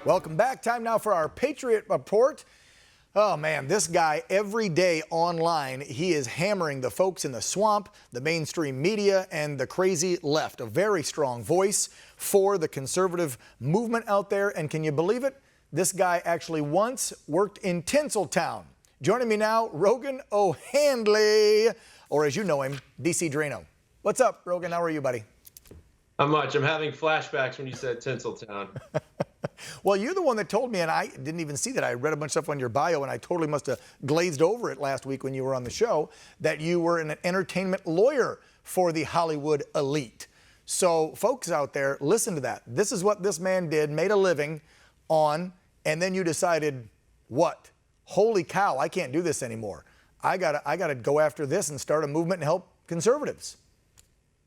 Welcome back. Time now for our Patriot Report. Oh man, this guy every day online, he is hammering the folks in the swamp, the mainstream media, and the crazy left. A very strong voice for the conservative movement out there. And can you believe it? This guy actually once worked in Tinseltown. Joining me now, Rogan O'Handley, or as you know him, DC Draino. What's up, Rogan? How are you, buddy? Not much. I'm having flashbacks when you said Tinseltown. Well, you're the one that told me, and I didn't even see that. I read a bunch of stuff on your bio, and I totally must have glazed over it last week when you were on the show, that you were an entertainment lawyer for the Hollywood elite. So folks out there, listen to that. This is what this man did, made a living on, and then you decided, what? Holy cow, I can't do this anymore. I gotta go after this and start a movement and help conservatives.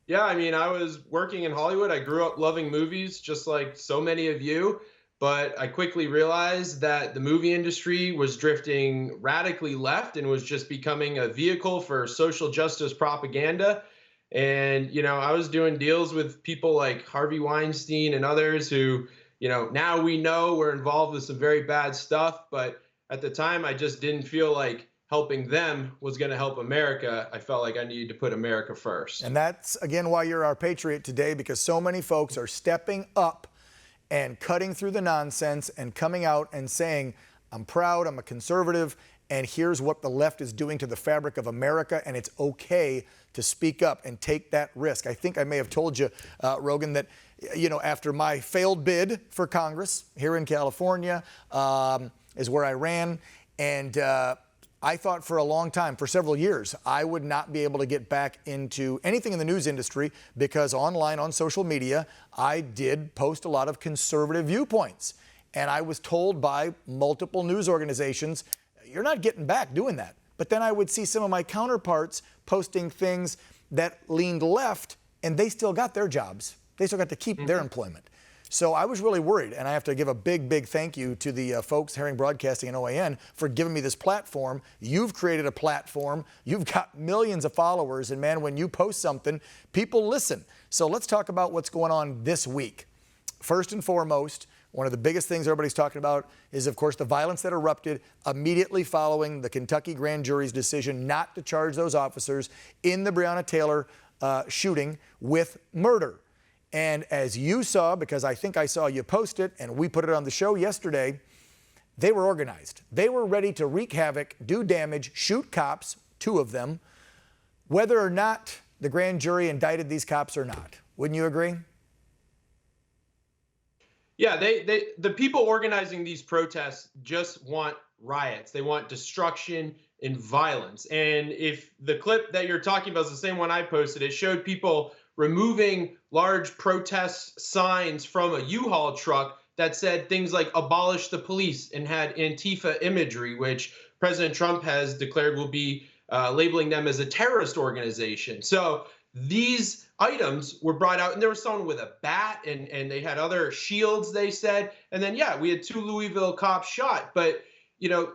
Yeah, I mean, I was working in Hollywood. I grew up loving movies, just like so many of you. But I quickly realized that the movie industry was drifting radically left and was just becoming a vehicle for social justice propaganda. And, I was doing deals with people like Harvey Weinstein and others who, now we know were involved with some very bad stuff. But at the time, I just didn't feel like helping them was going to help America. I felt like I needed to put America first. And that's, again, why you're our patriot today, because so many folks are stepping up and cutting through the nonsense and coming out and saying, I'm proud, I'm a conservative, and here's what the left is doing to the fabric of America, and it's okay to speak up and take that risk. I think I may have told you, Rogan, that after my failed bid for Congress here in California is where I ran, and I thought for a long time, for several years, I would not be able to get back into anything in the news industry because online, on social media, I did post a lot of conservative viewpoints. And I was told by multiple news organizations, you're not getting back doing that. But then I would see some of my counterparts posting things that leaned left, and they still got their jobs. They still got to keep their employment. So I was really worried, and I have to give a big, big thank you to the folks, Herring Broadcasting and OAN, for giving me this platform. You've created a platform. You've got millions of followers, and man, when you post something, people listen. So let's talk about what's going on this week. First and foremost, one of the biggest things everybody's talking about is, of course, the violence that erupted immediately following the Kentucky grand jury's decision not to charge those officers in the Breonna Taylor shooting with murder. And as you saw, because I think I saw you post it and we put it on the show yesterday, they were organized. They were ready to wreak havoc, do damage, shoot cops, 2 of them, whether or not the grand jury indicted these cops or not. Wouldn't you agree? Yeah, the people organizing these protests just want riots. They want destruction and violence. And if the clip that you're talking about is the same one I posted, it showed people removing large protest signs from a U-Haul truck that said things like abolish the police and had Antifa imagery, which President Trump has declared will be labeling them as a terrorist organization. So these items were brought out, and there was someone with a bat, and they had other shields, they said. And then, yeah, we had 2 Louisville cops shot. But,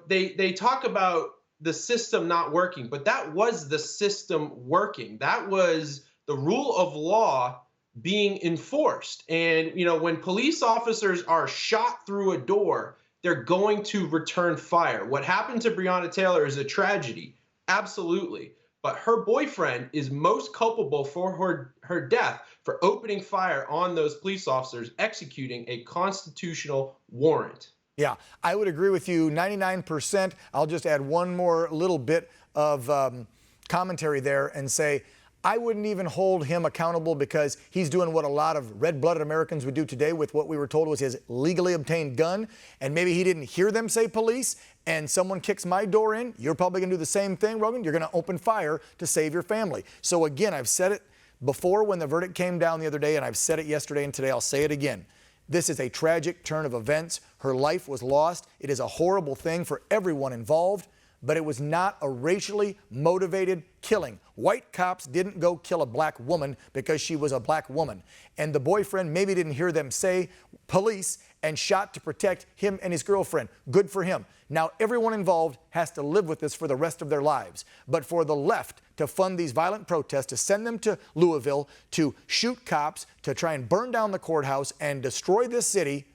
they talk about the system not working, but that was the system working. That was the rule of law being enforced. And, when police officers are shot through a door, they're going to return fire. What happened to Breonna Taylor is a tragedy, absolutely. But her boyfriend is most culpable for her death for opening fire on those police officers, executing a constitutional warrant. Yeah, I would agree with you 99%. I'll just add one more little bit of commentary there and say, I wouldn't even hold him accountable because he's doing what a lot of red-blooded Americans would do today with what we were told was his legally obtained gun. And maybe he didn't hear them say police, and someone kicks my door in. You're probably going to do the same thing, Rogan. You're going to open fire to save your family. So again, I've said it before when the verdict came down the other day, and I've said it yesterday and today. I'll say it again. This is a tragic turn of events. Her life was lost. It is a horrible thing for everyone involved. But it was not a racially motivated killing. White cops didn't go kill a black woman because she was a black woman. And the boyfriend maybe didn't hear them say police and shot to protect him and his girlfriend. Good for him. Now everyone involved has to live with this for the rest of their lives. But for the left to fund these violent protests, to send them to Louisville, to shoot cops, to try and burn down the courthouse and destroy this city,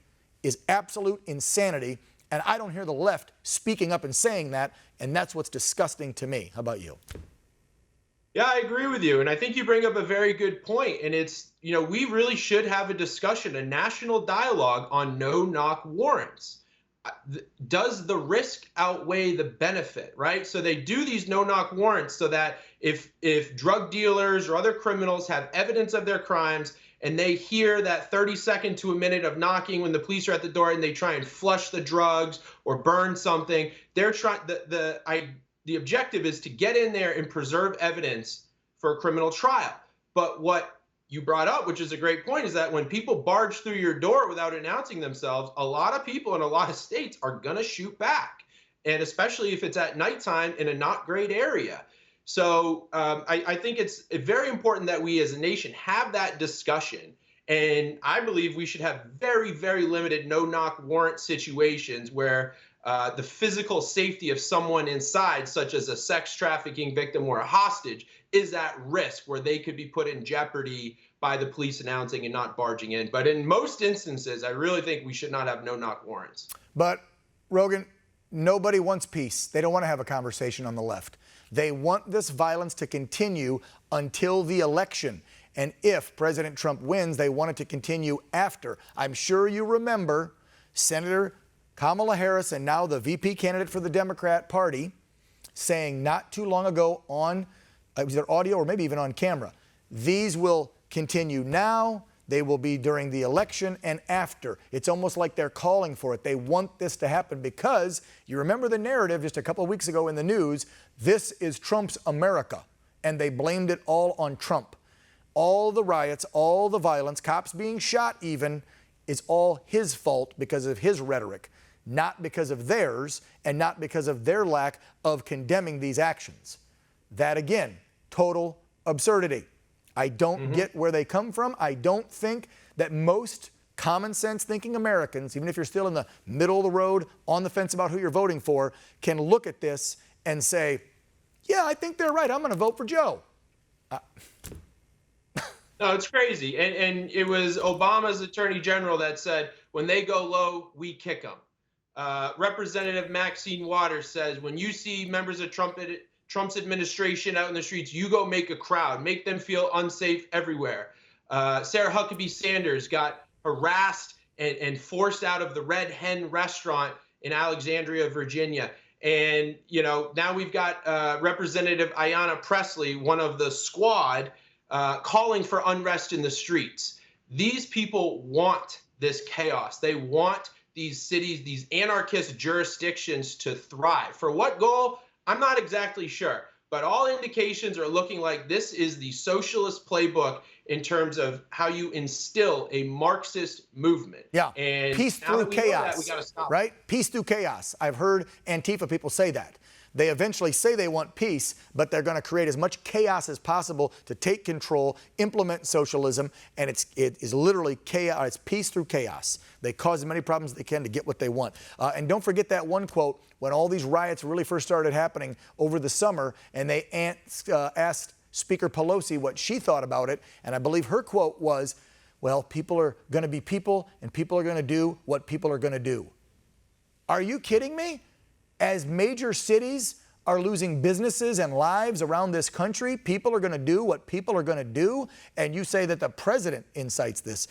is absolute insanity. And I don't hear the left speaking up and saying that. And that's what's disgusting to me. How about you? Yeah, I agree with you. And I think you bring up a very good point. And it's, we really should have a discussion, a national dialogue on no-knock warrants. Does the risk outweigh the benefit, right? So they do these no-knock warrants so that if drug dealers or other criminals have evidence of their crimes and they hear that 30-second to a minute of knocking when the police are at the door and they try and flush the drugs or burn something, they're trying, the objective is to get in there and preserve evidence for a criminal trial. But what you brought up, which is a great point, is that when people barge through your door without announcing themselves, a lot of people in a lot of states are going to shoot back. And especially if it's at nighttime in a not great area. So I think it's very important that we as a nation have that discussion. And I believe we should have very, very limited no-knock warrant situations where the physical safety of someone inside, such as a sex trafficking victim or a hostage, is at risk where they could be put in jeopardy by the police announcing and not barging in. But in most instances, I really think we should not have no-knock warrants. But, Rogan, nobody wants peace. They don't want to have a conversation on the left. They want this violence to continue until the election. And if President Trump wins, they want it to continue after. I'm sure you remember Senator Kamala Harris, and now the VP candidate for the Democrat Party, saying not too long ago on either audio or maybe even on camera, these will continue now, they will be during the election and after. It's almost like they're calling for it. They want this to happen because you remember the narrative just a couple of weeks ago in the news, this is Trump's America, and they blamed it all on Trump. All the riots, all the violence, cops being shot even, is all his fault because of his rhetoric, not because of theirs and not because of their lack of condemning these actions. That, again, total absurdity. I don't get where they come from. I don't think that most common sense thinking Americans, even if you're still in the middle of the road, on the fence about who you're voting for, can look at this and say, yeah, I think they're right. I'm going to vote for Joe. No, it's crazy. And it was Obama's attorney general that said, when they go low, we kick them. Representative Maxine Waters says, when you see members of Trump's administration out in the streets, you go make a crowd, make them feel unsafe everywhere. Sarah Huckabee Sanders got harassed and forced out of the Red Hen restaurant in Alexandria, Virginia. And, now we've got Representative Ayanna Pressley, one of the squad, calling for unrest in the streets. These people want this chaos. They want these cities, these anarchist jurisdictions to thrive. For what goal? I'm not exactly sure, but all indications are looking like this is the socialist playbook in terms of how you instill a Marxist movement. Yeah, and peace through chaos, we gotta stop. Right? Peace through chaos. I've heard Antifa people say that. They eventually say they want peace, but they're going to create as much chaos as possible to take control, implement socialism, and it is literally chaos. It's peace through chaos. They cause as many problems as they can to get what they want. And don't forget that one quote when all these riots really first started happening over the summer, and they asked Speaker Pelosi what she thought about it, and I believe her quote was, well, people are going to be people, and people are going to do what people are going to do. Are you kidding me? As major cities are losing businesses and lives around this country, people are going to do what people are going to do, and you say that the president incites this.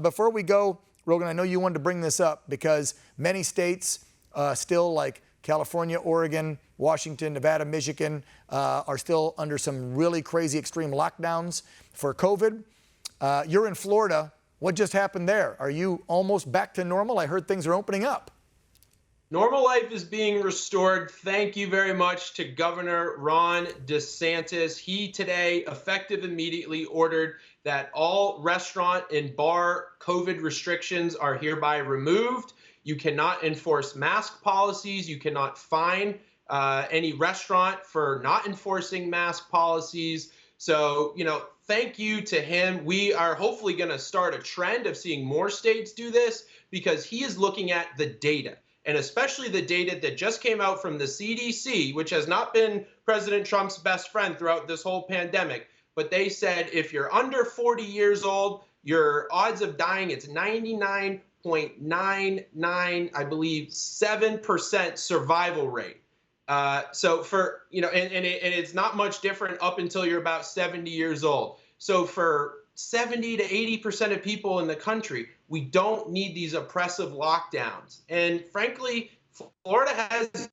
Before we go, Rogan, I know you wanted to bring this up because many states still, like California, Oregon, Washington, Nevada, Michigan, are still under some really crazy extreme lockdowns for COVID. You're in Florida. What just happened there? Are you almost back to normal? I heard things are opening up. Normal life is being restored. Thank you very much to Governor Ron DeSantis. He today, effective immediately, ordered that all restaurant and bar COVID restrictions are hereby removed. You cannot enforce mask policies. You cannot fine any restaurant for not enforcing mask policies. So, thank you to him. We are hopefully going to start a trend of seeing more states do this because he is looking at the data. And especially the data that just came out from the CDC, which has not been President Trump's best friend throughout this whole pandemic. But they said if you're under 40 years old, your odds of dying, it's 99.9%. 0.99, I believe, 7% survival rate. So for, and it's not much different up until you're about 70 years old. So for 70 to 80% of people in the country, we don't need these oppressive lockdowns. And frankly, Florida has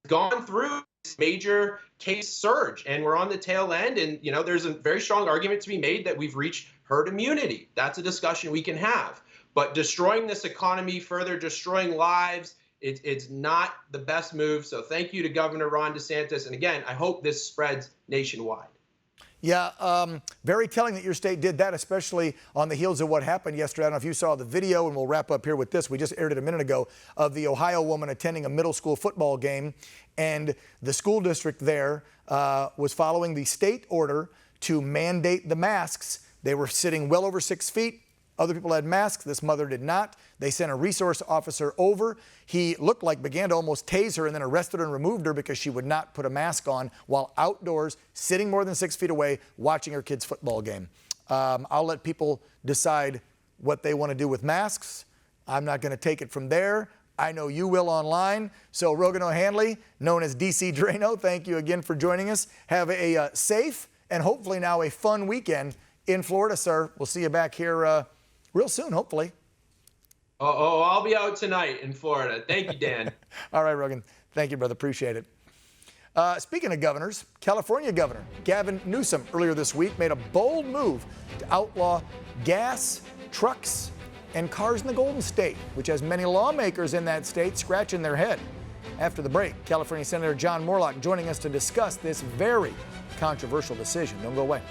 gone through this major case surge, and we're on the tail end. And, there's a very strong argument to be made that we've reached herd immunity. That's a discussion we can have. But destroying this economy, further destroying lives, it's not the best move. So thank you to Governor Ron DeSantis. And again, I hope this spreads nationwide. Yeah, very telling that your state did that, especially on the heels of what happened yesterday. I don't know if you saw the video, and we'll wrap up here with this. We just aired it a minute ago, of the Ohio woman attending a middle school football game, and the school district there was following the state order to mandate the masks. They were sitting well over 6 feet. Other people had masks. This mother did not. They sent a resource officer over. He looked like began to almost tase her, and then arrested her and removed her because she would not put a mask on while outdoors, sitting more than 6 feet away, watching her kid's football game. I'll let people decide what they want to do with masks. I'm not going to take it from there. I know you will online. So Rogan O'Hanley, known as DC Draino, thank you again for joining us. Have a safe and hopefully now a fun weekend in Florida, sir. We'll see you back here real soon, hopefully. Oh, I'll be out tonight in Florida. Thank you, Dan. All right, Rogan. Thank you, brother. Appreciate it. Speaking of governors, California Governor Gavin Newsom earlier this week made a bold move to outlaw gas, trucks, and cars in the Golden State, which has many lawmakers in that state scratching their head. After the break, California Senator John Morlock joining us to discuss this very controversial decision. Don't go away.